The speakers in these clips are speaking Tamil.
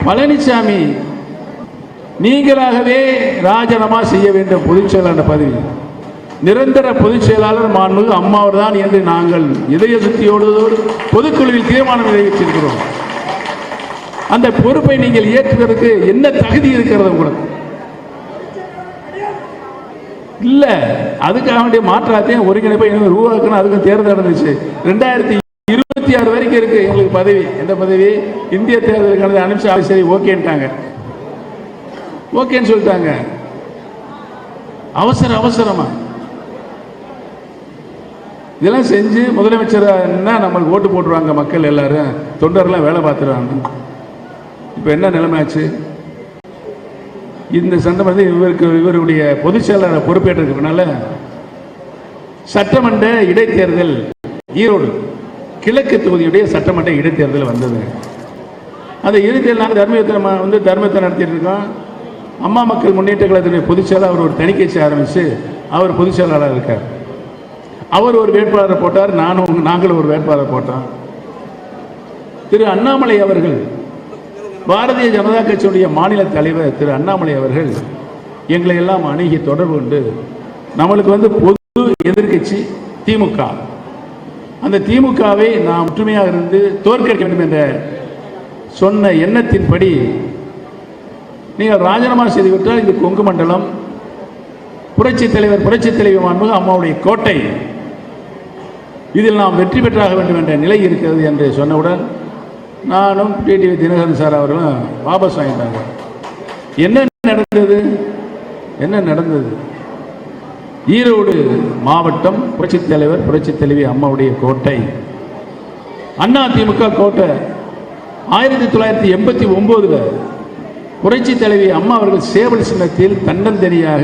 பழனிசாமி நீங்களாகவே ராஜினாமா செய்ய வேண்டும் பொதுச் செயலாளர் பதவி. நிரந்தர பொதுச் செயலாளர் மாண்புமிகு அம்மாவர் தான் என்று நாங்கள் இதய சுத்தியோடு பொதுக்குழுவில் தீர்மானம் நிறைவேற்றிருக்கிறோம். அந்த பொறுப்பை நீங்கள் ஏற்றுவதற்கு என்ன தகுதி இருக்கிறது உங்களுக்கு? இல்ல, அதுக்காக வேண்டிய மாற்றாத்தையும் ஒருங்கிணைப்பை உருவாக்கணும். அதுக்கு தேர்தல் நடந்துச்சு. 2026 வரைக்கும் இருக்கு எங்களுக்கு பதவி. எந்த பதவி? இந்திய தேர்தலுக்கான அனுப்பிச்சா சரி ஓகேன்ட்டாங்க. ஓகேன்னு சொல்லிட்டாங்க. அவசரமா இதெல்லாம் செஞ்சு முதலமைச்சர்னா நம்மளுக்கு ஓட்டு போட்டுருவாங்க மக்கள் எல்லாரும், தொண்டர்லாம் வேலை பார்த்துருவாங்க. இப்போ என்ன நிலைமை ஆச்சு? இந்த சந்தர்ப்பத்தில் இவருடைய பொதுச் செயலாளர் பொறுப்பேற்றதுனால சட்டமன்ற இடைத்தேர்தல் ஈரோடு கிழக்கு தொகுதியுடைய சட்டமன்ற இடைத்தேர்தல் வந்தது. அந்த இடைத்தேர்தல் நாங்கள் தர்மத்தை நடத்திட்டு இருக்கோம். அம்மா மக்கள் முன்னேற்ற கழகத்தினுடைய பொதுச் செயலாளர் அவர் ஒரு தனி கட்சி ஆரம்பித்து அவர் பொதுச் செயலாளர் இருக்கார். அவர் ஒரு வேட்பாளரை போட்டார், நாங்களும் ஒரு வேட்பாளர் போட்டோம். திரு அண்ணாமலை அவர்கள், பாரதிய ஜனதா கட்சியுடைய மாநில தலைவர் திரு அண்ணாமலை அவர்கள் எங்களை எல்லாம் அணுகி தொடர்பு கொண்டு நம்மளுக்கு பொது எதிர்கட்சி திமுக, அந்த திமுகவை நாம் ஒற்றுமையாக இருந்து தோற்கடிக்க வேண்டும் என்ற சொன்ன எண்ணத்தின்படி நீங்கள் ராஜினாமா செய்துவிட்டால் இது கொங்கு மண்டலம் புரட்சி தலைவி மாண்புமிகு அம்மாவுடைய கோட்டை, இதில் நாம் வெற்றி பெற்றாக வேண்டும் என்ற நிலை இருக்கிறது என்று சொன்னவுடன் நானும் டிடிவி தினகரன் சார் அவர்களும் வாபஸ் வாங்கிட்டாங்க. என்ன நடந்தது? ஈரோடு மாவட்டம் புரட்சி தலைவி அம்மாவுடைய கோட்டை, அண்ணா திமுக கோட்டை. 1989 புரட்சி தலைவி அம்மா அவர்கள் சேவல் சின்னத்தில் தன்னந்தனியாக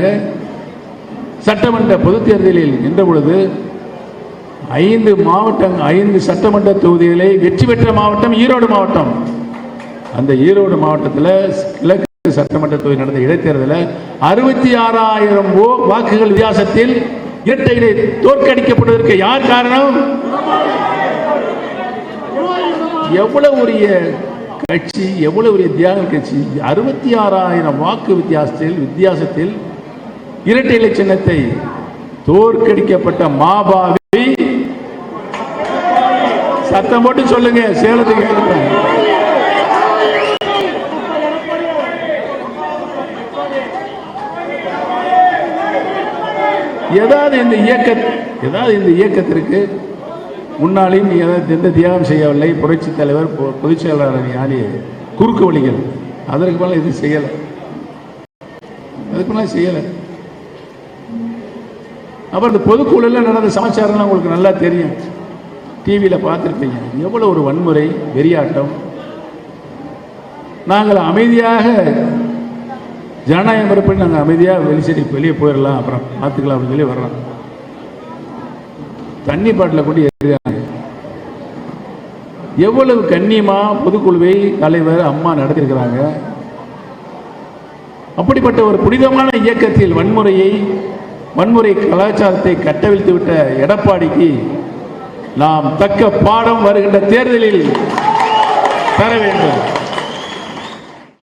சட்டமன்ற பொதுத் தேர்தலில் நின்ற பொழுது 5 சட்டமன்ற தொகுதிகளை வெற்றி பெற்ற மாவட்டம் ஈரோடு மாவட்டம். அந்த ஈரோடு மாவட்டத்தில் கிழக்கு சட்டமன்ற தொகுதி நடந்த இடைத்தேர்தலில் 66,000 வாக்குகள் வித்தியாசத்தில் இரட்டை இலை தோற்கடிக்கப்படுவதற்கு யார் காரணம்? எவ்வளவு ஒரு கட்சி, எவ்வளவு ஒரு தியாக கட்சி! 66,000 வாக்கு வித்தியாசத்தில் இரட்டை இலை சின்னத்தை தோற்கடிக்கப்பட்ட மாபாவி. சத்தம் போட்டு சொல்லுங்க, சேலத்துக்கு ஏதாவது இந்த இயக்கத்திற்கு முன்னாலையும் எந்த தியாகம் செய்யவில்லை. புரட்சி தலைவர் பொதுச் செயலாளர் யாரு குறுக்கு வழிகள், அதற்கு மேல எதுவும் செய்யலை. அப்புறம் இந்த பொதுக்குழுல நடந்த சமாச்சாரம்லாம் உங்களுக்கு நல்லா தெரியும், டிவியில் பார்த்துருப்பீங்க. எவ்வளவு ஒரு வன்முறை, வெறியாட்டம். நாங்கள் அமைதியாக ஜனநாயகம் இருப்படி நாங்கள் அமைதியாக வெளியே போயிடலாம், அப்புறம் பார்த்துக்கலாம் அப்படின்னு சொல்லி வர்றோம். தண்ணி பாட்டில் கொண்டு எறிகிறாங்க. எவ்வளவு கண்ணியமா பொதுக்குழுவை தலைவர் அம்மா நடத்திருக்கிறாங்க. அப்படிப்பட்ட ஒரு புனிதமான இயக்கத்தில் வன்முறை கலாச்சாரத்தை கட்டவிழ்த்து விட்ட எடப்பாடிக்கு நாம் தக்க பாடம் வருகின்ற தேர்தலில் தர வேண்டும்.